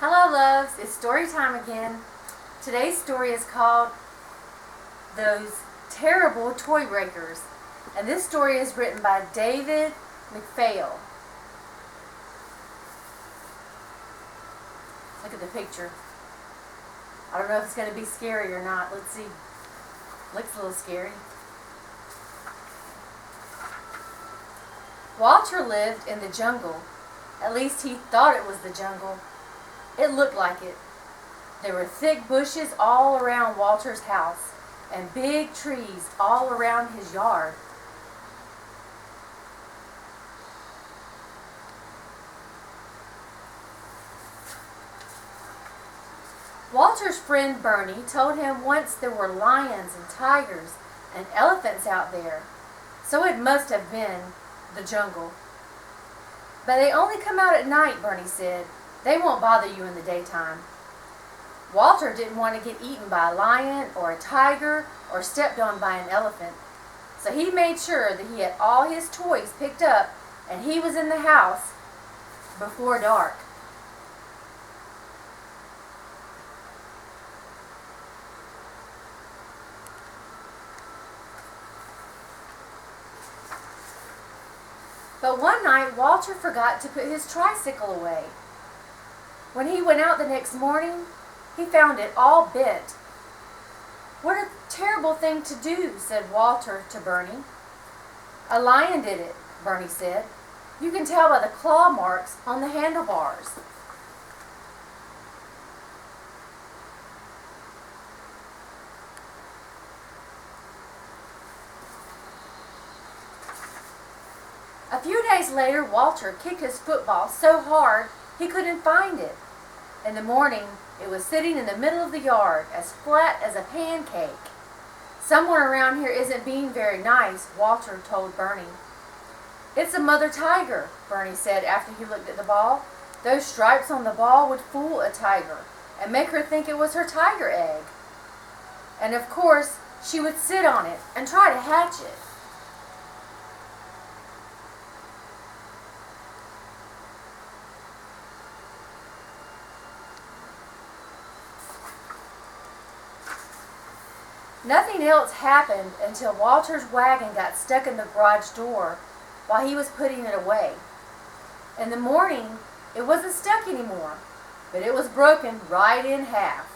Hello loves, it's story time again. Today's story is called Those Terrible Toy Breakers. And this story is written by David McPhail. Look at the picture. I don't know if it's going to be scary or not. Let's see. Looks a little scary. Walter lived in the jungle. At least he thought it was the jungle. It looked like it. There were thick bushes all around Walter's house and big trees all around his yard. Walter's friend Bernie told him once there were lions and tigers and elephants out there, so it must have been the jungle. But they only come out at night, Bernie said. They won't bother you in the daytime. Walter didn't want to get eaten by a lion or a tiger or stepped on by an elephant. So he made sure that he had all his toys picked up and he was in the house before dark. But one night Walter forgot to put his tricycle away. When he went out the next morning, he found it all bent. "What a terrible thing to do," said Walter to Bernie. "A lion did it," Bernie said. "You can tell by the claw marks on the handlebars." A few days later, Walter kicked his football so hard he couldn't find it. In the morning, it was sitting in the middle of the yard, as flat as a pancake. "Someone around here isn't being very nice," Walter told Bernie. "It's a mother tiger," Bernie said after he looked at the ball. "Those stripes on the ball would fool a tiger and make her think it was her tiger egg. And of course, she would sit on it and try to hatch it." Nothing else happened until Walter's wagon got stuck in the garage door while he was putting it away. In the morning, it wasn't stuck anymore, but it was broken right in half.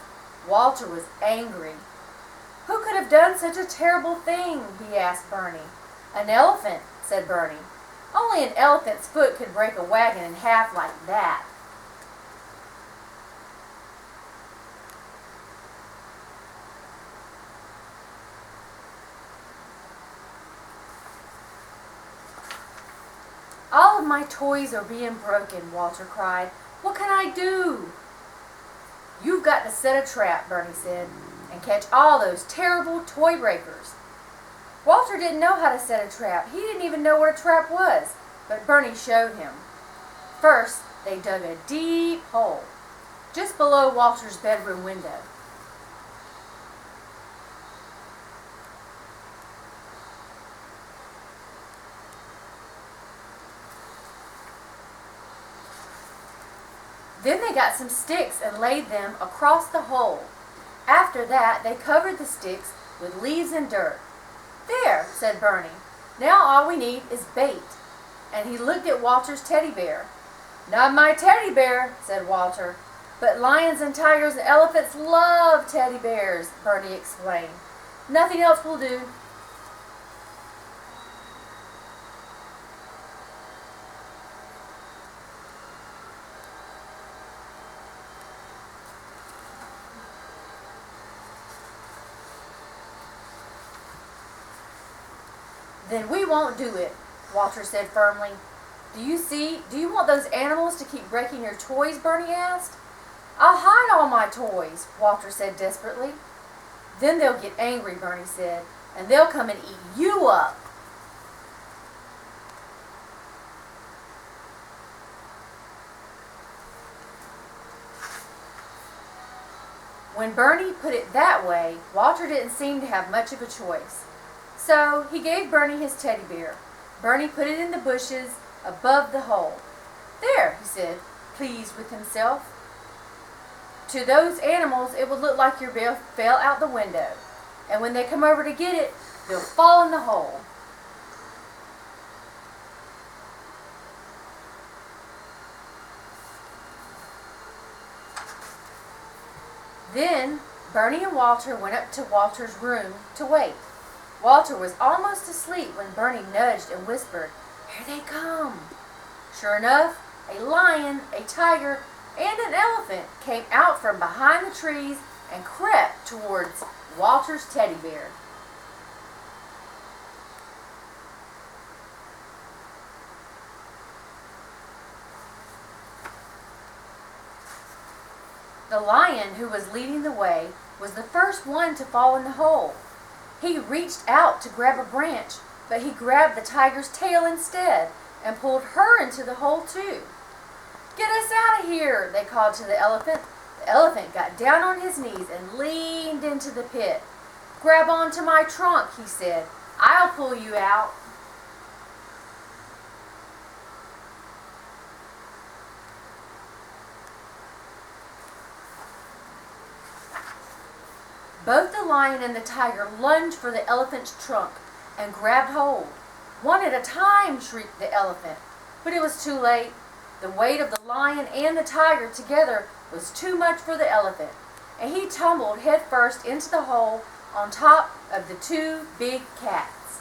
Walter was angry. "Who could have done such a terrible thing?" he asked Bernie. "An elephant," said Bernie. "Only an elephant's foot could break a wagon in half like that." "All of my toys are being broken," Walter cried. "What can I do?" "You've got to set a trap," Bernie said, "and catch all those terrible toy breakers." Walter didn't know how to set a trap. He didn't even know what a trap was, but Bernie showed him. First, they dug a deep hole just below Walter's bedroom window. Then they got some sticks and laid them across the hole. After that, they covered the sticks with leaves and dirt. "There," said Bernie. "Now all we need is bait." And he looked at Walter's teddy bear. "Not my teddy bear," said Walter. "But lions and tigers and elephants love teddy bears," Bernie explained. "Nothing else will do." "Then we won't do it," Walter said firmly. Do you want those animals to keep breaking your toys?" Bernie asked. "I'll hide all my toys," Walter said desperately. "Then they'll get angry," Bernie said, "and they'll come and eat you up." When Bernie put it that way, Walter didn't seem to have much of a choice. So he gave Bernie his teddy bear. Bernie put it in the bushes above the hole. "There," he said, pleased with himself. To those animals, it would look like your bill fell out the window. And when they come over to get it, they'll fall in the hole. Then Bernie and Walter went up to Walter's room to wait. Walter was almost asleep when Bernie nudged and whispered, "Here they come." Sure enough, a lion, a tiger, and an elephant came out from behind the trees and crept towards Walter's teddy bear. The lion, who was leading the way, was the first one to fall in the hole. He reached out to grab a branch, but he grabbed the tiger's tail instead and pulled her into the hole too. "Get us out of here," they called to the elephant. The elephant got down on his knees and leaned into the pit. "Grab onto my trunk," he said. "I'll pull you out." Both the lion and the tiger lunged for the elephant's trunk and grabbed hold. "One at a time," shrieked the elephant. But it was too late. The weight of the lion and the tiger together was too much for the elephant, and he tumbled headfirst into the hole on top of the two big cats.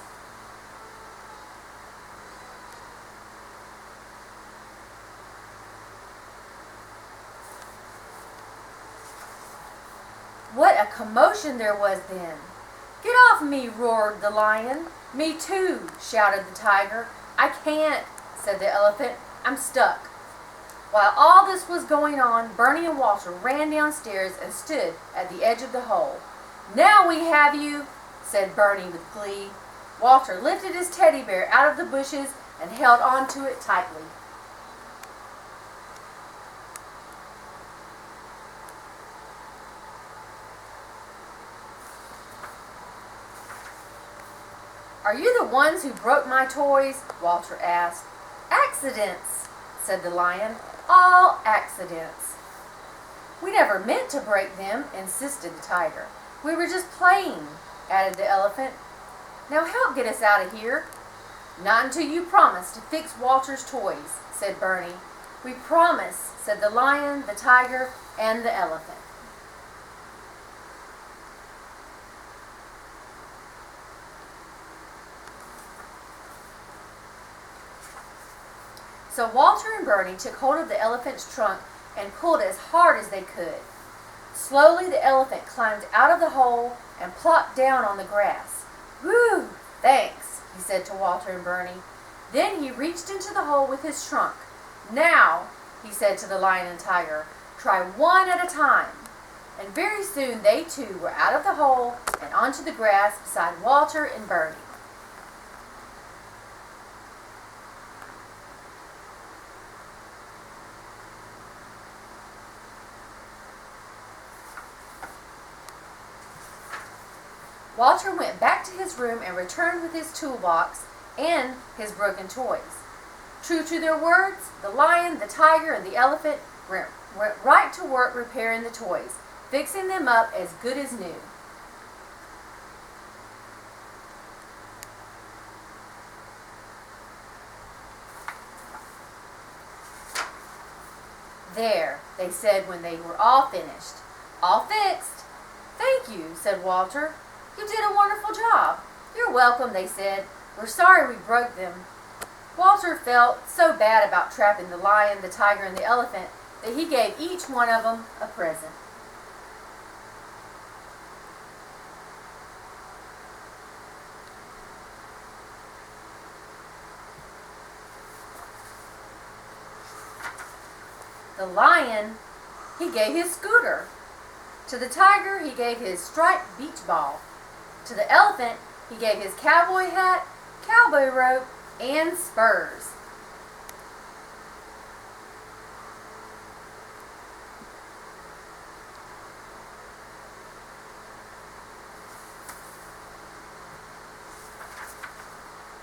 What a commotion there was then! "Get off me!" roared the lion. "Me too!" shouted the tiger. "I can't," said the elephant. "I'm stuck." While all this was going on, Bernie and Walter ran downstairs and stood at the edge of the hole. "Now we have you," said Bernie with glee. Walter lifted his teddy bear out of the bushes and held on to it tightly. "Are you the ones who broke my toys?" Walter asked. "Accidents," said the lion. "All accidents." "We never meant to break them," insisted the tiger. "We were just playing," added the elephant. "Now help get us out of here." "Not until you promise to fix Walter's toys," said Bernie. "We promise," said the lion, the tiger, and the elephant. So Walter and Bernie took hold of the elephant's trunk and pulled as hard as they could. Slowly the elephant climbed out of the hole and plopped down on the grass. "Whew, thanks," he said to Walter and Bernie. Then he reached into the hole with his trunk. "Now," he said to the lion and tiger, "try one at a time." And very soon they too were out of the hole and onto the grass beside Walter and Bernie. Walter went back to his room and returned with his toolbox and his broken toys. True to their words, the lion, the tiger, and the elephant went right to work repairing the toys, fixing them up as good as new. "There," they said when they were all finished. "All fixed." "Thank you," said Walter. "You did a wonderful job." "You're welcome," they said. "We're sorry we broke them." Walter felt so bad about trapping the lion, the tiger, and the elephant that he gave each one of them a present. The lion, he gave his scooter. To the tiger, he gave his striped beach ball. To the elephant, he gave his cowboy hat, cowboy rope, and spurs.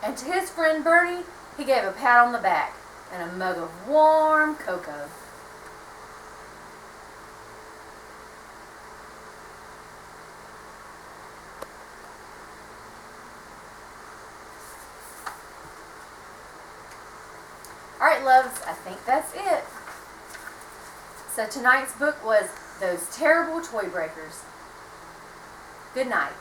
And to his friend Bernie, he gave a pat on the back and a mug of warm cocoa. Alright, loves, I think that's it. So tonight's book was Those Terrible Toy Breakers. Good night.